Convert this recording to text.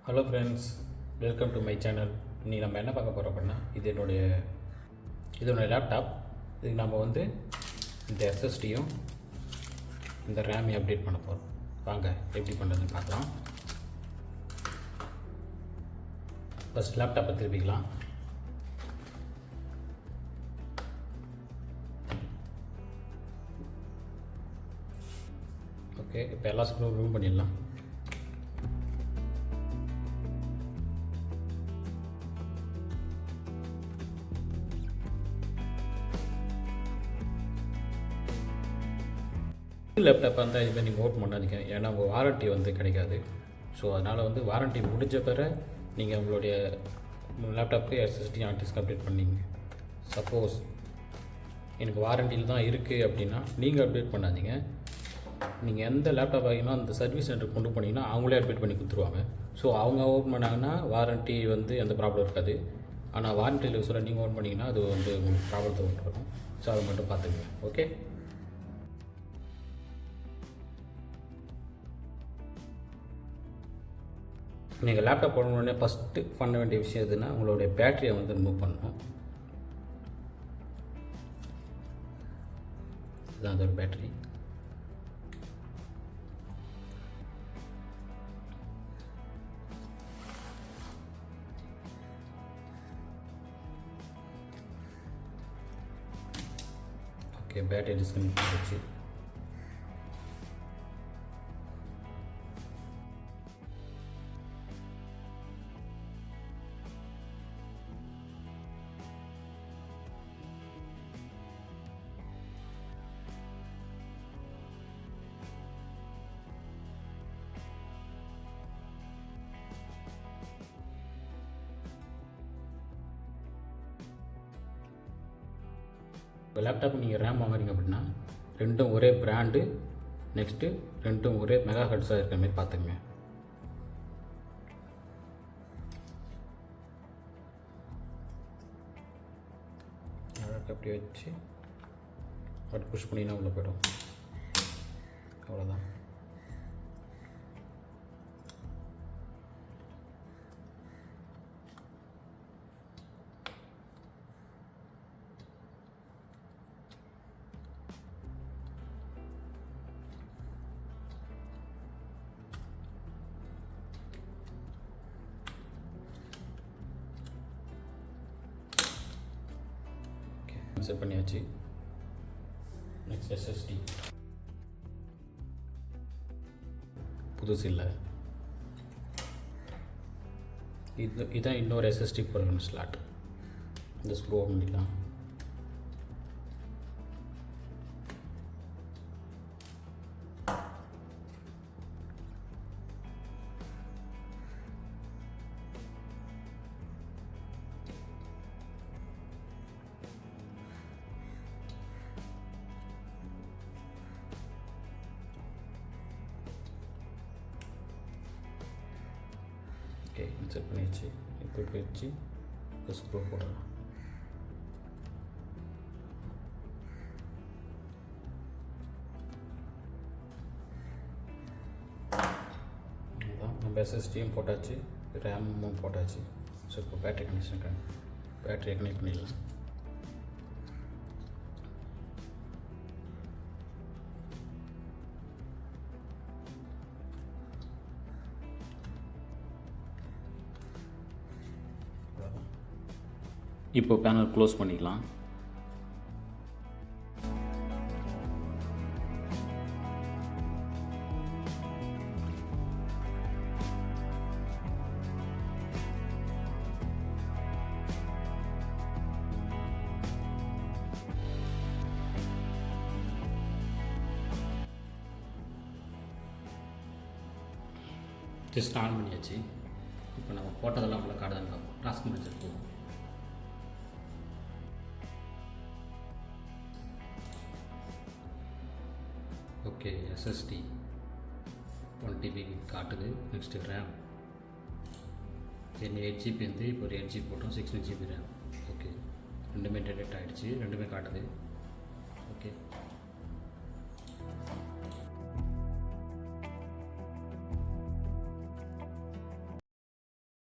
Hello friends, welcome to my channel. இன்றைக்கி நம்ம என்ன பார்க்க போகிறோம் அப்படின்னா, இது என்னுடைய லேப்டாப். இதுக்கு நம்ம இந்த எஸ்எஸ்டியும் இந்த ரேமையும் அப்டேட் பண்ண போகிறோம். வாங்க எப்படி பண்ணுறதுன்னு பார்க்கலாம். ஃபஸ்ட் லேப்டாப்பை திருப்பிக்கலாம். ஓகே, இப்போ எல்லா ஸ்க்ரூ ரிமூவ் பண்ணிடலாம். லேப்டாப் இருந்தால் இதுமாதிரி நீங்கள் ஓப்பன் பண்ணாதீங்க, ஏன்னா உங்கள் வாரண்ட்டி கிடைக்காது. ஸோ அதனால் வாரண்ட்டி முடிஞ்ச பிறகு நீங்கள் உங்களுடைய லேப்டாப்புக்கு எஸ்எஸ்டி ஹார்ட் டிஸ்க் அப்டேட் பண்ணிங்க. சப்போஸ் எனக்கு வாரண்டியில் தான் இருக்குது அப்படின்னா நீங்கள் அப்டேட் பண்ணாதீங்க. நீங்கள் எந்த லேப்டாப் ஆகினா அந்த சர்வீஸ் சென்டருக்கு கொண்டு போனீங்கன்னா அவங்களே அப்டேட் பண்ணி கொடுத்துருவாங்க. ஸோ அவங்க ஓப்பன் பண்ணாங்கன்னா வாரண்ட்டி எந்த ப்ராப்ளம் இருக்காது. ஆனால் வாரண்டியில் சொல்ல நீங்கள் ஓப்பன் பண்ணிங்கன்னா அது உங்களுக்கு ப்ராப்ளத்தை விட்டுருக்கும். ஸோ அதை மட்டும் பார்த்துக்குங்க. ஓகே, நீங்கள் லேப்டாப் போடணுன்னே ஃபஸ்ட்டு பண்ண வேண்டிய விஷயம் எதுன்னா, உங்களுடைய பேட்டரியை ரிமூவ் பண்ணணும். இதுதான் அதோட பேட்டரி. ஓகே, பேட்டரி டிஸ்கனெக்ட் பண்ணிடுச்சு. இப்போ லேப்டாப் நீங்கள் ரேம் வாங்குறீங்க அப்படின்னா ரெண்டும் ஒரே பிராண்டு, நெக்ஸ்ட்டு ரெண்டும் ஒரே மெகா ஹெர்ட்ஸாக இருக்கிற மாதிரி பார்த்துங்க. அப்படி வச்சு அப்படி புஷ் பண்ணிங்கன்னா உள்ளே போய்டும். அவ்வளோதான். செட் பண்ணியாச்சு. நெக்ஸ்ட் எஸ்எஸ்டி புதுசு இல்லை, இதுதான் இன்னொரு எஸ்எஸ்டி போடணும் ஸ்லாட். இந்த ஸ்க்ரூ பண்ணிக்கலாம். ஓகே, செட் பண்ணிடுச்சு. இப்போ வச்சு ஸ்க்ரூ போடலாம். அதுதான் நம்ம எஸ்எஸ்டியும் போட்டாச்சு, ரேமும் போட்டாச்சு. ஸோ இப்போ பேட்டரி கனெக்ட் பண்ணிடலாம். இப்போ பேனல் க்ளோஸ் பண்ணிக்கலாம். ஜஸ்ட் ஆன் பண்ணியாச்சு. இப்போ நம்ம போட்டதெல்லாம் உள்ள கார்டு தான் டாஸ்க் முடிச்சிருக்கோம். ஓகே, எஸ்எஸ்டி 1 TB காட்டுது. நெக்ஸ்ட்டு ரேம் என்ன 8 GB இப்போ ஒரு 8 GB போட்டோம். 16 GB ரேம். ஓகே, ரெண்டுமே டெலிட் ஆகிடுச்சு, ரெண்டுமே காட்டுது. ஓகே.